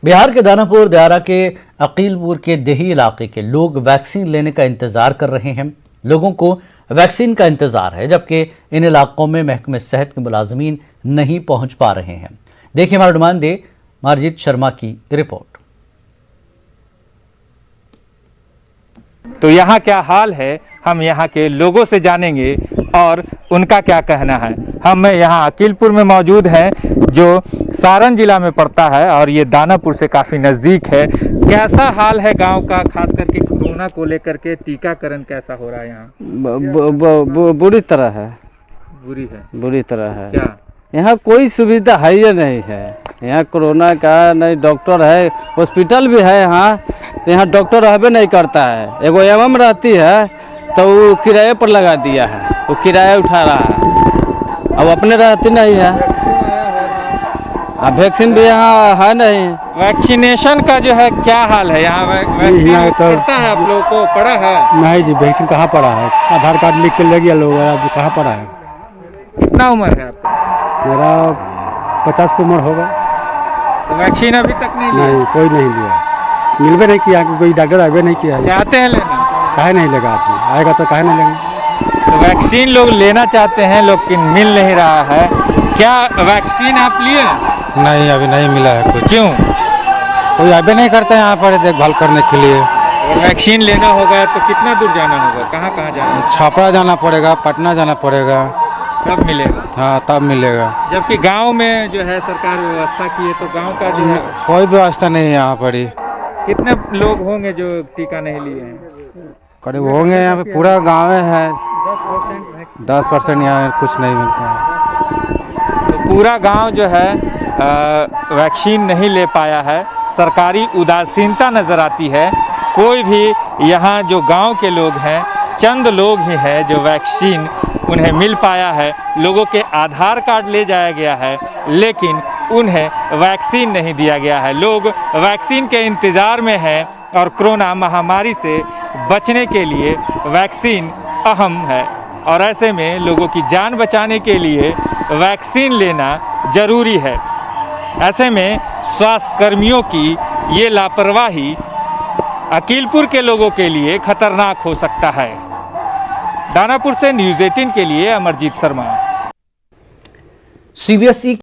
बिहार के दानापुर दियारा के अकीलपुर के देही इलाके के लोग वैक्सीन लेने का इंतजार कर रहे हैं। लोगों को वैक्सीन का इंतजार है, जबकि इन इलाकों में महकमे सेहत के मुलाजमीन नहीं पहुंच पा रहे हैं। देखिए हमारे नुमाइंदे मारजीत शर्मा की रिपोर्ट। तो यहाँ क्या हाल है, हम यहाँ के लोगों से जानेंगे और उनका क्या कहना है। हम यहाँ अकीलपुर में मौजूद हैं, जो सारण जिला में पड़ता है और ये दानापुर से काफ़ी नज़दीक है। कैसा हाल है गांव का, खास करके कोरोना को लेकर के टीकाकरण कैसा हो रहा है यहाँ? बुरी तरह है। बुरी तरह है। क्या यहाँ कोई सुविधा है ही नहीं है। यहाँ कोरोना का नहीं डॉक्टर है, हॉस्पिटल भी है यहाँ, तो यहाँ डॉक्टर रहबे नहीं करता है। एगो एवं रहती है तो वो किराए पर लगा दिया है, वो किराया उठा रहा है, अब अपने रहती नहीं है। अब वैक्सीन भी यहाँ है नहीं। वैक्सीनेशन का जो है क्या हाल है यहाँ? वैक्सीन पड़ता है आप लोगों को? पड़ा है? नहीं जी, वैक्सीन कहाँ पड़ा है? आधार कार्ड लिख के ले गया लोग, अब कहाँ पड़ा है? कितना उम्र है आपका? मेरा 50 की उम्र होगा। तो वैक्सीन अभी तक नहीं लिया? नहीं, कोई नहीं लिया, मिलबे नहीं किया, कोई डॉक्टर आवे नहीं किया। चाहते हैं लेना? काहे नहीं लेगा आदमी, आएगा तो काहे नहीं लेंगे। तो वैक्सीन लोग लेना चाहते हैं लेकिन मिल नहीं रहा है। क्या वैक्सीन आप लिए? नहीं, अभी नहीं मिला है कुछ। क्यों? कोई आवे नहीं करता यहाँ पर देखभाल करने के लिए। अगर वैक्सीन लेना होगा तो कितना दूर जाना होगा, कहाँ कहाँ जाना होगा? छापरा जाना पड़ेगा, पटना जाना पड़ेगा, तब मिलेगा। हाँ तब मिलेगा। जबकि गांव में जो है सरकार व्यवस्था की है, तो गांव का जो है कोई व्यवस्था नहीं है यहाँ पर ही। कितने लोग होंगे जो टीका नहीं लिए हैं? करीब होंगे यहाँ पे, पूरा गाँव है 10%। यहाँ कुछ नहीं मिलता है। तो पूरा गांव जो है वैक्सीन नहीं ले पाया है। सरकारी उदासीनता नज़र आती है। कोई भी यहाँ जो गांव के लोग हैं, चंद लोग ही हैं जो वैक्सीन उन्हें मिल पाया है। लोगों के आधार कार्ड ले जाया गया है लेकिन उन्हें वैक्सीन नहीं दिया गया है। लोग वैक्सीन के इंतज़ार में हैं और कोरोना महामारी से बचने के लिए वैक्सीन अहम है और ऐसे में लोगों की जान बचाने के लिए वैक्सीन लेना ज़रूरी है। ऐसे में स्वास्थ्य कर्मियों की ये लापरवाही अकीलपुर के लोगों के लिए खतरनाक हो सकता है। दानापुर से न्यूज़ 18 के लिए अमरजीत शर्मा। CBSE